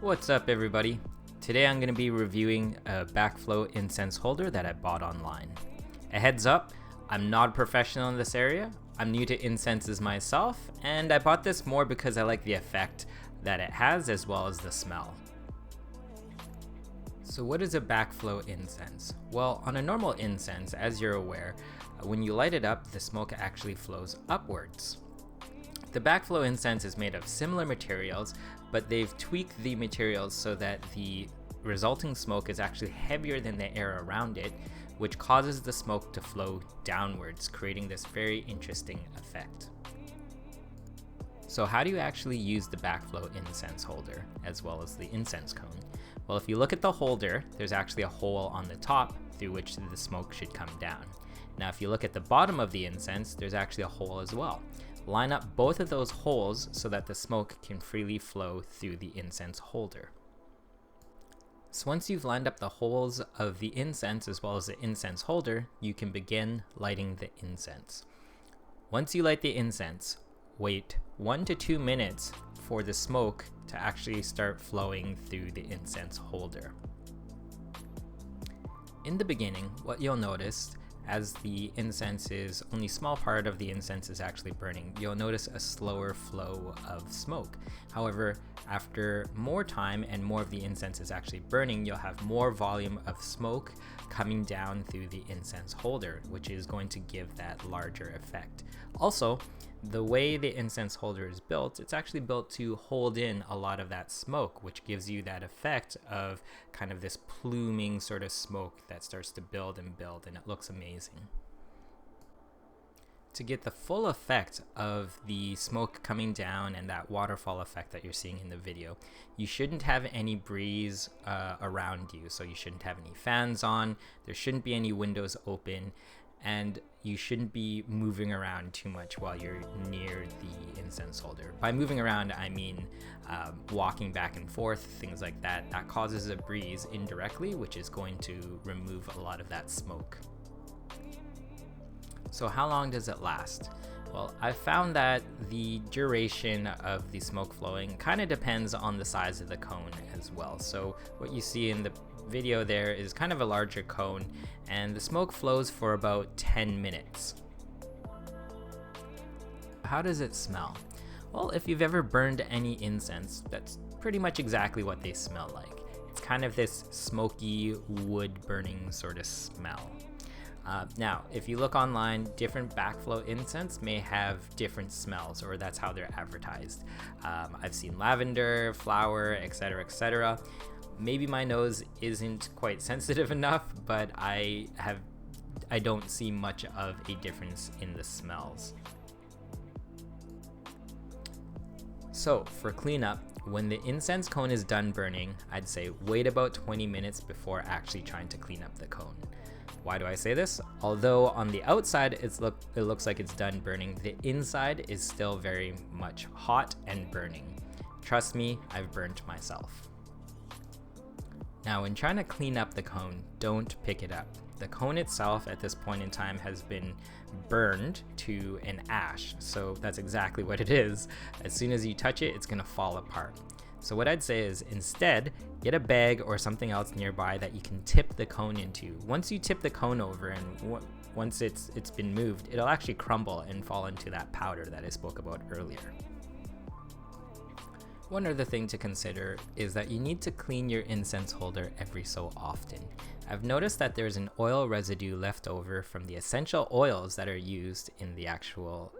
What's up everybody? Today I'm going to be reviewing a Backflow incense holder that I bought online. A heads up, I'm not a professional in this area, I'm new to incenses myself, and I bought this more because I like the effect that it has as well as the smell. So what is a backflow incense? Well, on a normal incense, as you're aware, when you light it up, the smoke actually flows upwards. The backflow incense is made of similar materials, but they've tweaked the materials so that the resulting smoke is actually heavier than the air around it, which causes the smoke to flow downwards, creating this very interesting effect. So how do you actually use the backflow incense holder, as well as the incense cone? Well, if you look at the holder, there's actually a hole on the top through which the smoke should come down. Now, if you look at the bottom of the incense, there's actually a hole as well. Line up both of those holes so that the smoke can freely flow through the incense holder. So once you've lined up the holes of the incense as well as the incense holder, you can begin lighting the incense. Once you light the incense, wait 1 to 2 minutes for the smoke to actually start flowing through the incense holder. In the beginning, what you'll notice, as the incense is only a small part of the incense is actually burning, you'll notice a slower flow of smoke. However, after more time and more of the incense is actually burning, you'll have more volume of smoke coming down through the incense holder, which is going to give that larger effect. Also, the way the incense holder is built, it's actually built to hold in a lot of that smoke, which gives you that effect of kind of this pluming sort of smoke that starts to build, and it looks amazing. To get the full effect of the smoke coming down and that waterfall effect that you're seeing in the video, you shouldn't have any breeze around you. So you shouldn't have any fans on, there shouldn't be any windows open, and you shouldn't be moving around too much while you're near the incense holder. By moving around, I mean walking back and forth, things like that. That causes a breeze indirectly, which is going to remove a lot of that smoke. So how long does it last? Well, I found that the duration of the smoke flowing kind of depends on the size of the cone as well. So what you see in the video there is kind of a larger cone, and the smoke flows for about 10 minutes. How does it smell? Well, if you've ever burned any incense, that's pretty much exactly what they smell like. It's kind of this smoky wood burning sort of smell. Now, if you look online, different backflow incense may have different smells, or that's how they're advertised. I've seen lavender, flower, etc., etc. Maybe my nose isn't quite sensitive enough, but I don't see much of a difference in the smells. So for cleanup, when the incense cone is done burning, I'd say wait about 20 minutes before actually trying to clean up the cone. Why do I say this? Although on the outside it looks like it's done burning, the inside is still very much hot and burning. Trust me, I've burnt myself. Now, when trying to clean up the cone, don't pick it up. The cone itself at this point in time has been burned to an ash, so that's exactly what it is. As soon as you touch it, it's gonna fall apart. So what I'd say is instead, get a bag or something else nearby that you can tip the cone into. Once you tip the cone over and once it's been moved, it'll actually crumble and fall into that powder that I spoke about earlier. One other thing to consider is that you need to clean your incense holder every so often. I've noticed that there's an oil residue left over from the essential oils that are used in the actual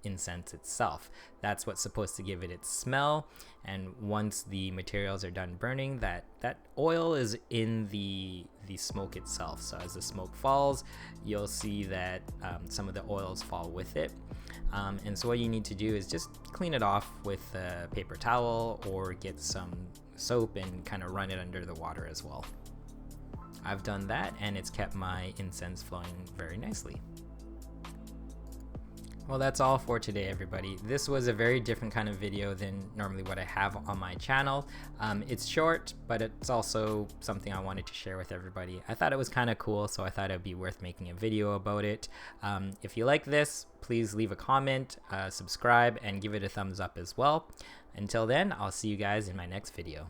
incense itself. That's what's supposed to give it its smell, and once the materials are done burning, that oil is in the smoke itself. So as the smoke falls, you'll see that some of the oils fall with it. And so what you need to do is just clean it off with a paper towel or get some soap and kind of run it under the water as well. I've done that, and it's kept my incense flowing very nicely. Well, that's all for today, everybody. This was a very different kind of video than normally what I have on my channel. It's short, but it's also something I wanted to share with everybody. I thought it was kind of cool, so I thought it'd be worth making a video about it. If you like this, please leave a comment, subscribe, and give it a thumbs up as well. Until then, I'll see you guys in my next video.